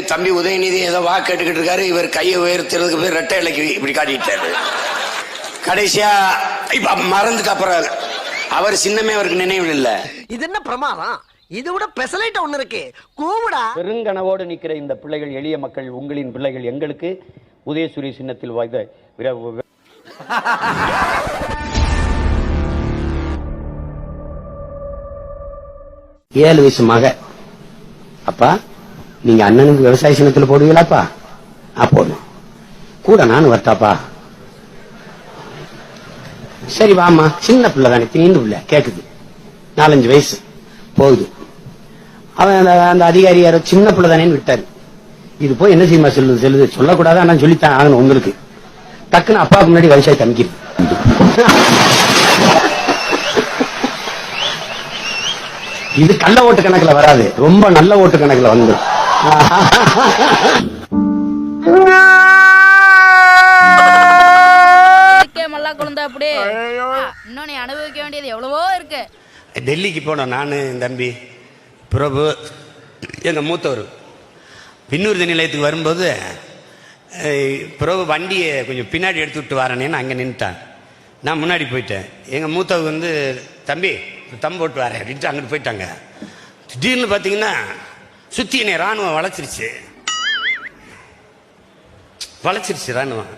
தம்பி உதயநிதி ஏதோ வாக்கு கேட்டுக்கிட்டு இருக்காரு. இவர் கையை உயர்த்துறதுக்கு பேர் ரெட்டை இலைக்கு இப்படி காட்டிட்டாரு. கடைசியா இப்ப மறந்துட்டு அப்புறம் அவர் சின்னமே அவருக்கு நினைவு இல்ல. இது என்ன பிரமாதம்? இது விட பெசலைட் ஒண்ணு இருக்கு. கூவுடா. பெருங்கனவோடு நிக்கிற இந்த பிள்ளைகள், எளிய மக்கள், உங்களின் பிள்ளைகள் எங்களுக்கு உதயசூரிய சின்னத்தில் வாய்ந்த 7 வயசு மக, அப்பா நீங்க அண்ணனுக்கு விவசாய சின்னத்தில் போடுவீங்களாப்பா? போடணும் கூட நானும் வரட்டாப்பா. சரி வாமா, சின்ன பிள்ளை தானே, தீண்டு பிள்ளை கேக்குது, 4-5 வயசு போகுது. அவன் அந்த அதிகாரி யாரோ சின்ன பிள்ளை தானேன்னு விட்டாரு. இது போய் என்ன செய்யுமா சொல்லுது சொல்லக்கூடாது, ஆனா சொல்லித்தான் ஆகணும் உங்களுக்கு. டக்குன்னு அப்பாவுக்கு முன்னாடி விவசாய தம்பிக்கு இது கள்ள ஓட்டு கணக்குல வராது, ரொம்ப நல்ல ஓட்டு கணக்குல வந்து அனுபவிக்க வேண்டியது எவ்வளவோ இருக்கு. டெல்லிக்கு போனோம் நானு, தம்பி பிரபு, எங்க மூத்தவர். பின்னூர் நிலையத்துக்கு வரும்போது பிரபு வண்டியை கொஞ்சம் பின்னாடி எடுத்து விட்டு வரேன்னு அங்கே நின்றுட்டான். நான் முன்னாடி போயிட்டேன். எங்கள் மூத்தவர் வந்து தம்பி தம்பு போட்டு வரேன் அப்படின்ட்டு அங்கிட்டு போயிட்டாங்க. திடீர்னு பார்த்தீங்கன்னா சுற்றி என்னை ராணுவம் வளைச்சிருச்சு ராணுவம்.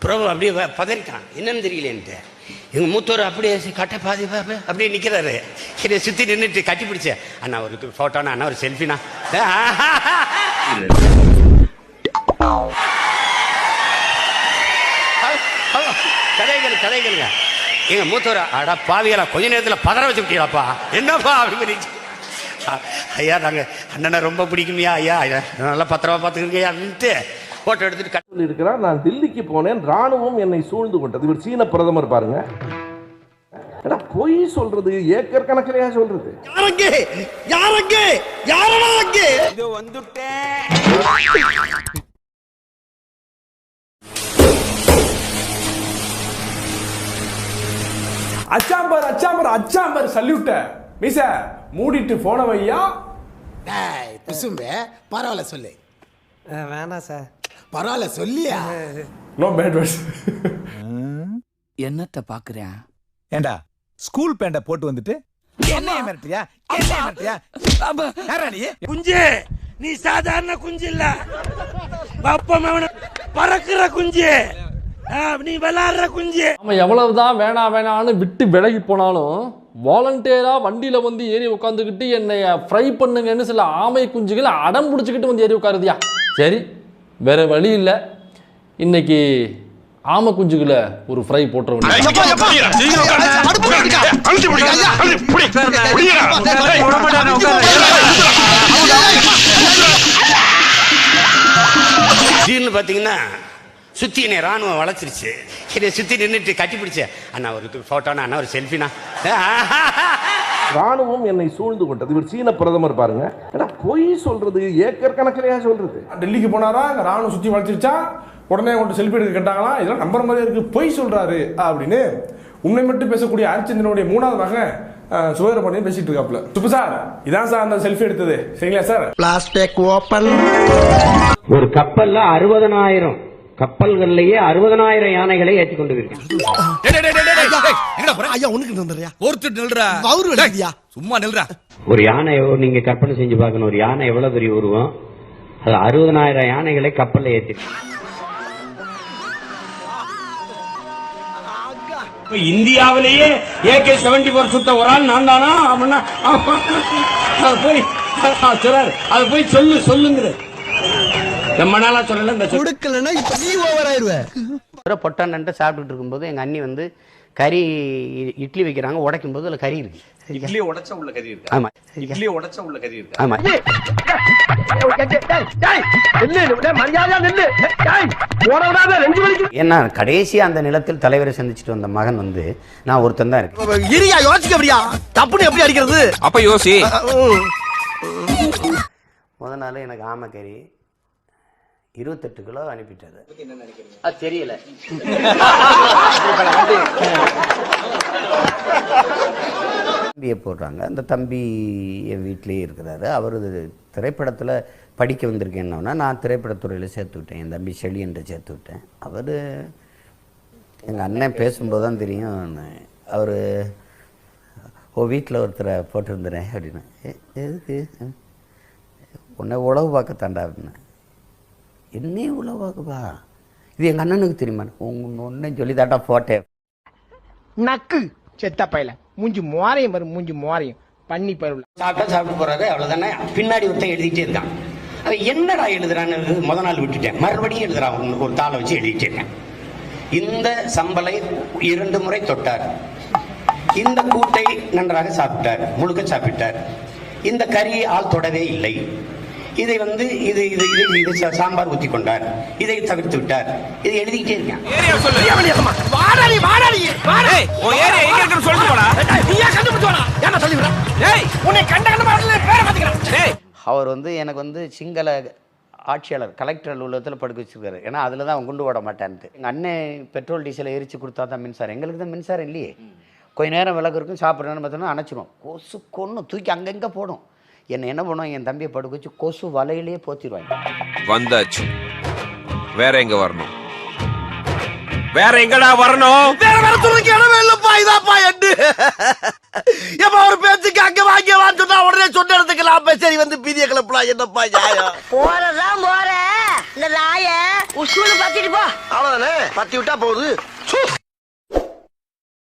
பிரபு அப்படியே பதறிட்டான், என்னன்னு தெரியலேன்ட்டு. எங்கள் மூத்தவர் அப்படியே கட்ட பாதி அப்படியே நிற்கிறாரு. என்னை சுற்றி நின்றுட்டு கட்டி பிடிச்சேன். அண்ணா ஒரு ஃபோட்டோண்ணா, அண்ணா ஒரு செல்ஃபினா. கதைகளுங்க. எங்க மூத்தவர் அடா பாவியலா கொஞ்ச நேரத்தில் பதற வச்சு விட்டீங்களாப்பா, என்னப்பா அப்படின்னு. ஐயா நாங்க அண்ணனை ரொம்ப பிடிக்குமையா ஐயா, நல்லா பத்திரமா பார்த்துக்கிறீங்க அப்படின்ட்டு போட்டோ எடுத்துட்டு கட்டி இருக்கிறார். நான் தில்லிக்கு போனேன், ராணுவம் என்னை சூழ்ந்து கொண்டது. இவர் சீன பிரதமர் பாருங்க. பொய் சொல்றது ஏக்கர் கணக்கிலையா சொல்றது? அச்சாம்பர் அச்சாம்பர் அச்சாம்பர் சல்யூட்ட மிச மூடிட்டு போன வையா. பரவாயில்ல சொல்லு. வேணாம் சார், பரவாயில்ல சொல்லியா. No bad words. என்னத்த பாக்குறேன்? ஏண்டா ஸ்கூல் பேண்ட போட்டு வந்துட்டு என்னைய மிரட்டியா? குஞ்சு நீ சாதாரண குஞ்சு இல்ல, அப்பா பறக்குற குஞ்சு, நீ விளையாடுற குஞ்சு. நம்ம எவ்வளவுதான் வேணான்னு விட்டு விலகி போனாலும் வாலண்டியரா வண்டியில வந்து ஏறி உட்காந்துக்கிட்டு என்னைய ஃப்ரை பண்ணுங்கன்னு சில ஆமை குஞ்சுகள் அடம் பிடிச்சிக்கிட்டு வந்து ஏறி உட்காருதியா. சரி வேற வழி இல்லை, இன்னைக்கு ஆமை குஞ்சுகளை ஒரு ஃப்ரை போட்டுற திடீர்னு பாத்தீங்கன்னா சுத்தி என்னை ராணுவம் வளைச்சிருச்சு. என்னை சுத்தி நின்றுட்டு கட்டி பிடிச்சேன். அண்ணா ஒரு போட்டோண்ணா, அண்ணா ஒரு செல்ஃபினா. ராணுவம் என்னை சூழ்ந்து கொண்டது. இவர் சீன பிரதமர் பாருங்க. பொய் சொல்றது ஏக்கர் கணக்கிலையா சொல்றது? டெல்லிக்கு போனாரா, ராணுவம் சுத்தி வளைச்சிருச்சா, உடனே கொண்டு செல்ஃபி எடுக்க கேட்டாங்களா, இதெல்லாம் நம்பர் மாதிரியே இருக்கு, பொய் சொல்றாரு அப்படின்னு உண்மை மட்டும் பேசக்கூடிய ஹரிச்சந்திரனுடைய 3வது மகன் சுவேரமணியும் பேசிட்டு இருக்காப்ல. சுப்பு சார், இதான் சார் அந்த செல்ஃபி எடுத்தது, சரிங்களா சார்? Plastic open. ஒரு கப்பல்ல 60,000 கப்பல்கள்லயே 60,000 யானைகளை ஏற்றி கொண்டு ஒரு யானை நீங்க கற்பனை செஞ்சு பார்க்கணும். ஒரு யானை எவ்வளவு பெரிய உருவம், அது 60,000 யானைகளை கப்பல்ல ஏற்றி. இந்தியாவிலேயே AK-74 சுத்த ஒரு ஆள் நான் தானா அப்படின்னா அது போய் சொல்லுங்க. ரொம்ப நாளா சொல்லல, கொடுக்கலன்னா இப்ப நீ ஓவர் ஆயிருவ. பொட்டான்னு சாப்பிட்டுட்டு இருக்கும்போது எங்க அண்ணி வந்து கறி இட்லி வைக்கிறாங்க, உடைக்கும் போது அதுல கறி இருக்கு. இட்லி உடைச்சா உள்ள கறி இருக்கு. ஆமா, இட்லி உடைச்சா உள்ள கறி இருக்கு. ஆமா. ஏன்னா கடைசியா அந்த நிலத்தில் தலைவரை சந்திச்சுட்டு வந்த மகன் வந்து நான் ஒருத்தன் தான் இருக்கு. யோசிக்க அப்படியா தப்புன்னு எப்படி அடிக்கிறது? அப்ப யோசி. முத நாள் எனக்கு ஆமைக்கறி 28 கிலோ அனுப்பிட்டாரு. அது தெரியல. தம்பியை போடுறாங்க. அந்த தம்பி என் வீட்டிலேயே இருக்கிறாரு. அவர் திரைப்படத்தில் படிக்க வந்திருக்கேன்னா நான் திரைப்படத்துறையில் சேர்த்து விட்டேன். என் தம்பி செழியன்ட்ட சேர்த்து விட்டேன். அவர் எங்கள் அண்ணன் பேசும்போது தான் தெரியும், அவர் வீட்டில் ஒருத்தரை போட்டிருந்துறேன் அப்படின்னு. எதுக்கு? உன்னை உழவு பார்க்கத்தாண்டா அப்படின்னு. என்னையும் உழவு பார்க்கப்பா, இது எங்கள் அண்ணனுக்கு தெரியுமா? ஒன்றும் சொல்லி தாட்டா போட்டேன். நக்கு செத்த பையல மூஞ்சி மோரையும் பாரு, மூஞ்சி மோரையும் பண்ணி பருவ சாப்பிட்டு போறாரு, அவ்வளவுதானே. பின்னாடி ஒருத்தன் எழுதிட்டே இருக்கான். அது என்னடா எழுதுறான்னு முத நாள் விட்டுட்டேன். மறுபடியும் எழுதுறான், ஒரு தாளை வச்சு எழுதிட்டே இருக்கேன். இந்த சம்பலை 2 முறை தொட்டார், இந்த கூட்டை நன்றாக சாப்பிட்டார், முழுக்க சாப்பிட்டார், இந்த கறியை ஆள் தொடவே இல்லை, இதை இது இது இது சாம்பார் ஊத்தி கொண்டார், இதை தவிர்த்து விட்டார். இதை எழுதிக்கிட்டே இருக்கேன். அவர் எனக்கு சிங்கள ஆட்சியாளர் கலெக்டர் அலுவலகத்தில் படுக்க வச்சிருக்காரு. ஏன்னா அதில் தான் அவன் குண்டு ஓட மாட்டான்ட்டு. எங்கள் அண்ணன் பெட்ரோல் டீசலை எரிச்சு கொடுத்தா தான் மின்சாரம். எங்களுக்கு தான் மின்சாரம் இல்லையே. கொஞ்ச நேரம் விளக்கு இருக்கும், சாப்பிட்றேன்னு பார்த்தோன்னா அணைச்சிடும். கொசு கொன்று தூக்கி அங்கங்கே போடும். என்ன பண்ணுவோம், என் தம்பியை படுக்க வச்சு கொசு வலையிலேயே போத்திடுவாங்க. வந்தாச்சு, வேற எங்க வரணும்? வேற எங்கடா வரணும்? வேற துணைக்கு இடமே இல்லப்பா. இதாப்பா எட்டு எப்ப ஒரு பேச்சுக்கு அங்க வாங்கியவான்னு சொன்னா உடனே சொன்ன இடத்துக்கு சரி பீதிய கிளப்பலாம். என்னப்பா நியாயம்? போறதான் போற இந்த நாய உசூல பத்திட்டு போ. அவ்வளவுதானே, பத்தி விட்டா போகுது.